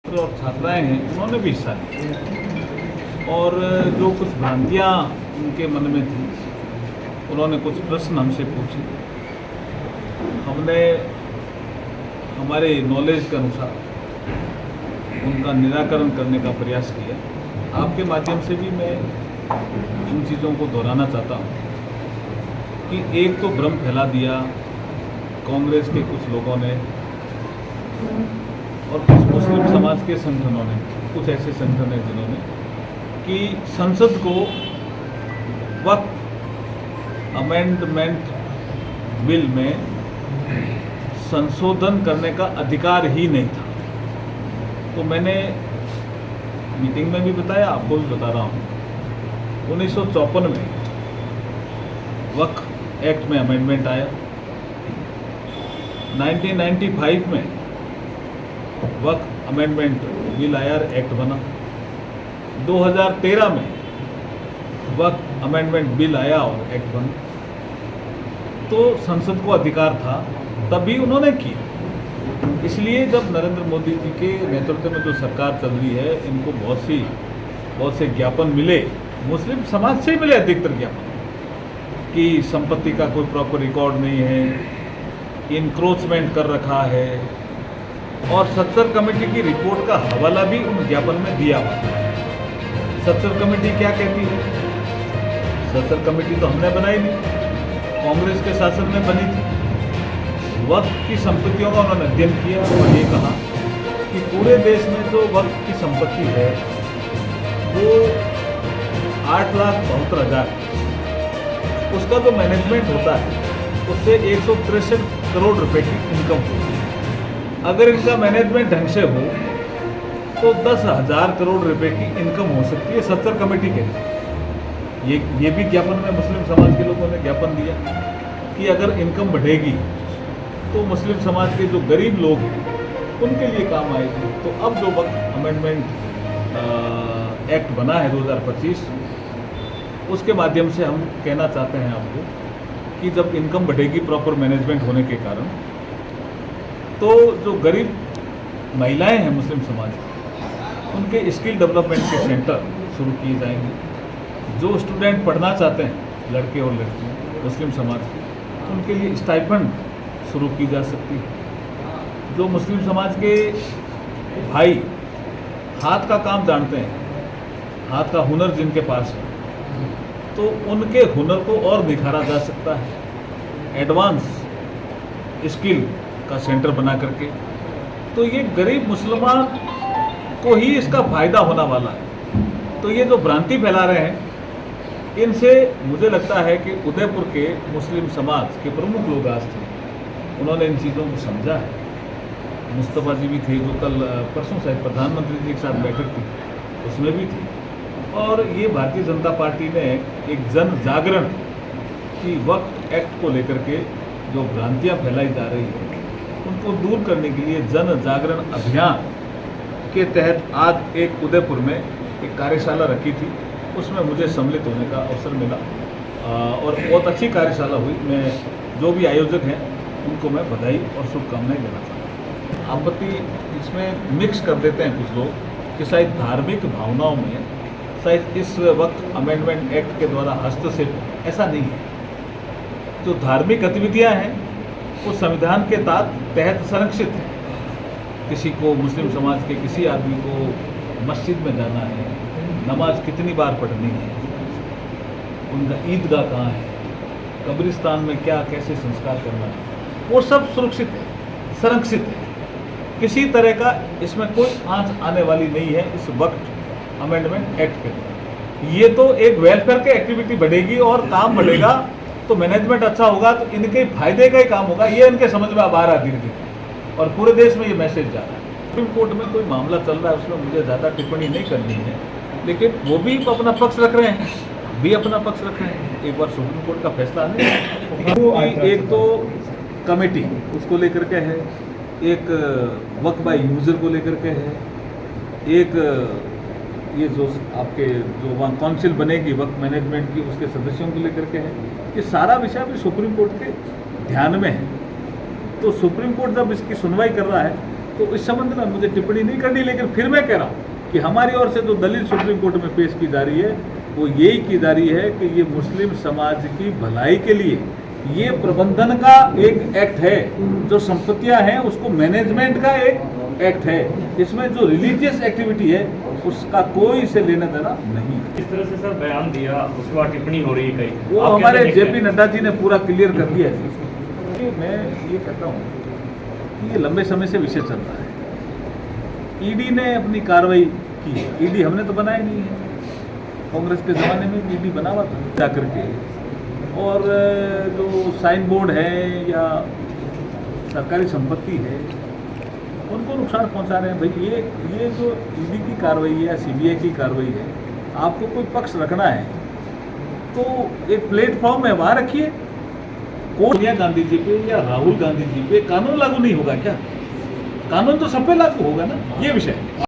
और छात्राएं हैं उन्होंने भी हिस्सा लिया और जो कुछ भ्रांतियां उनके मन में थी उन्होंने कुछ प्रश्न हमसे पूछे। हमने हमारे नॉलेज के अनुसार उनका निराकरण करने का प्रयास किया। आपके माध्यम से भी मैं इन चीज़ों को दोहराना चाहता हूँ कि एक तो भ्रम फैला दिया कांग्रेस के कुछ लोगों ने और कुछ मुस्लिम समाज के संगठनों ने, कुछ ऐसे संगठन हैं जिन्होंने कि संसद को वक्फ अमेंडमेंट बिल में संशोधन करने का अधिकार ही नहीं था। तो मैंने मीटिंग में भी बताया, आपको भी बता रहा हूँ, 1954 में वक्फ एक्ट में अमेंडमेंट आया, 1995 में वक्फ अमेंडमेंट बिल आया, एक्ट बना, 2013 में वक्फ अमेंडमेंट बिल आया और एक्ट बना। तो संसद को अधिकार था, तभी उन्होंने किया। इसलिए जब नरेंद्र मोदी जी के नेतृत्व में जो सरकार चल रही है, इनको बहुत से ज्ञापन मिले, मुस्लिम समाज से ही मिले अधिकतर ज्ञापन, कि संपत्ति का कोई प्रॉपर रिकॉर्ड नहीं है, इंक्रोचमेंट कर रखा है, और सत्तर कमेटी की रिपोर्ट का हवाला भी उन ज्ञापन में दिया हुआ है। सत्तर कमेटी क्या कहती है? सत्तर कमेटी तो हमने बनाई नहीं, कांग्रेस के शासन में बनी थी। वक्फ की संपत्तियों का उन्होंने अध्ययन किया और ये कहा कि पूरे देश में जो वक्फ की संपत्ति है वो 8,72,000, उसका जो मैनेजमेंट होता है उससे 163 करोड़ रुपए की इनकम होती है। अगर इनका मैनेजमेंट ढंग से हो तो 10,000 करोड़ रुपए की इनकम हो सकती है, सत्तर कमेटी कहती है। ये भी ज्ञापन में मुस्लिम समाज के लोगों ने ज्ञापन दिया कि अगर इनकम बढ़ेगी तो मुस्लिम समाज के जो गरीब लोग हैं उनके लिए काम आएगी। तो अब जो वक्फ अमेंडमेंट एक्ट बना है 2025, उसके माध्यम से हम कहना चाहते हैं आपको कि जब इनकम बढ़ेगी प्रॉपर मैनेजमेंट होने के कारण, तो जो गरीब महिलाएं हैं मुस्लिम समाज की, उनके स्किल डेवलपमेंट के सेंटर शुरू किए जाएंगे। जो स्टूडेंट पढ़ना चाहते हैं, लड़के और लड़कियां मुस्लिम समाज के, उनके लिए स्टाइपेंड शुरू की जा सकती है। जो मुस्लिम समाज के भाई हाथ का काम जानते हैं, हाथ का हुनर जिनके पास है, तो उनके हुनर को और निखारा जा सकता है एडवांस स्किल का सेंटर बना करके। तो ये गरीब मुसलमान को ही इसका फायदा होने वाला है। तो ये जो भ्रांति फैला रहे हैं, इनसे मुझे लगता है कि उदयपुर के मुस्लिम समाज के प्रमुख लोग आज थे, उन्होंने इन चीज़ों को समझा है। मुस्तफ़ा जी भी थे, जो कल परसों शायद प्रधानमंत्री जी के साथ बैठक थी, उसमें भी थे। और ये भारतीय जनता पार्टी ने एक जन जागरण की वक्फ एक्ट को लेकर के जो भ्रांतियाँ फैलाई जा रही है, उनको दूर करने के लिए जन जागरण अभियान के तहत आज एक उदयपुर में एक कार्यशाला रखी थी। उसमें मुझे सम्मिलित होने का अवसर मिला और बहुत अच्छी कार्यशाला हुई। मैं जो भी आयोजक हैं उनको मैं बधाई और शुभकामनाएं देना चाहता हूँ। आपत्ति इसमें मिक्स कर देते हैं कुछ लोग कि शायद धार्मिक भावनाओं में शायद इस वक्त अमेंडमेंट एक्ट के द्वारा हस्तक्षेप, ऐसा नहीं है। जो धार्मिक गतिविधियां हैं वो संविधान के तहत संरक्षित है। किसी को, मुस्लिम समाज के किसी आदमी को मस्जिद में जाना है, नमाज कितनी बार पढ़नी है, उनका ईदगाह कहाँ है, कब्रिस्तान में क्या कैसे संस्कार करना है, वो सब सुरक्षित है, संरक्षित है। किसी तरह का इसमें कोई आंच आने वाली नहीं है इस वक्त अमेंडमेंट एक्ट के। ये तो एक वेलफेयर की एक्टिविटी बढ़ेगी और काम बढ़ेगा, तो मैनेजमेंट अच्छा होगा, तो इनके फायदे का ही काम होगा। ये इनके समझ में अब आ रहा है धीरे धीरे, और पूरे देश में ये मैसेज जा रहा है। सुप्रीम कोर्ट में कोई मामला चल रहा है, उसमें मुझे ज़्यादा टिप्पणी नहीं करनी है, लेकिन वो भी अपना पक्ष रख रहे हैं, भी अपना पक्ष रख रहे हैं। एक बार सुप्रीम कोर्ट का फैसला नहीं, एक तो कमेटी उसको लेकर के है, एक वक्फ बाय यूजर को लेकर के है, एक ये जो आपके जो वहाँ काउंसिल बनेगी वक्फ मैनेजमेंट की, उसके सदस्यों को लेकर के है। ये सारा विषय भी सुप्रीम कोर्ट के ध्यान में है। तो सुप्रीम कोर्ट जब इसकी सुनवाई कर रहा है, तो इस संबंध में मुझे टिप्पणी नहीं करनी, लेकिन फिर मैं कह रहा हूँ कि हमारी ओर से जो दलील सुप्रीम कोर्ट में पेश की जा रही है वो यही की जा रही है कि ये मुस्लिम समाज की भलाई के लिए ये प्रबंधन का एक एक्ट है, जो संपत्तियां हैं उसको मैनेजमेंट का एक एक्ट है। इसमें जो रिलीजियस एक्टिविटी है उसका कोई से लेना देना नहीं। इस तरह से सर बयान दिया, उसके बाद टिप्पणी हो रही है कहीं, वो आप हमारे कैसे देखते जेपी हैं? नड्डा जी ने पूरा क्लियर कर दिया है। कि मैं ये कहता हूँ कि ये लंबे समय से विषय चल रहा है। ईडी ने अपनी कार्रवाई की है, ईडी हमने तो बनाया नहीं है, कांग्रेस के ज़माने में ईडी बना हुआ था जाकर के, और जो साइन बोर्ड है या सरकारी संपत्ति है उनको नुकसान पहुंचा रहे हैं। भाई ये जो ईडी की कार्रवाई है या सीबीआई की कार्रवाई है, आपको कोई पक्ष रखना है तो एक प्लेटफॉर्म है, वहाँ रखिए। सोनिया गांधी जी पे या राहुल गांधी जी पे कानून लागू नहीं होगा क्या? कानून तो सब पे लागू होगा ना, ये विषय है।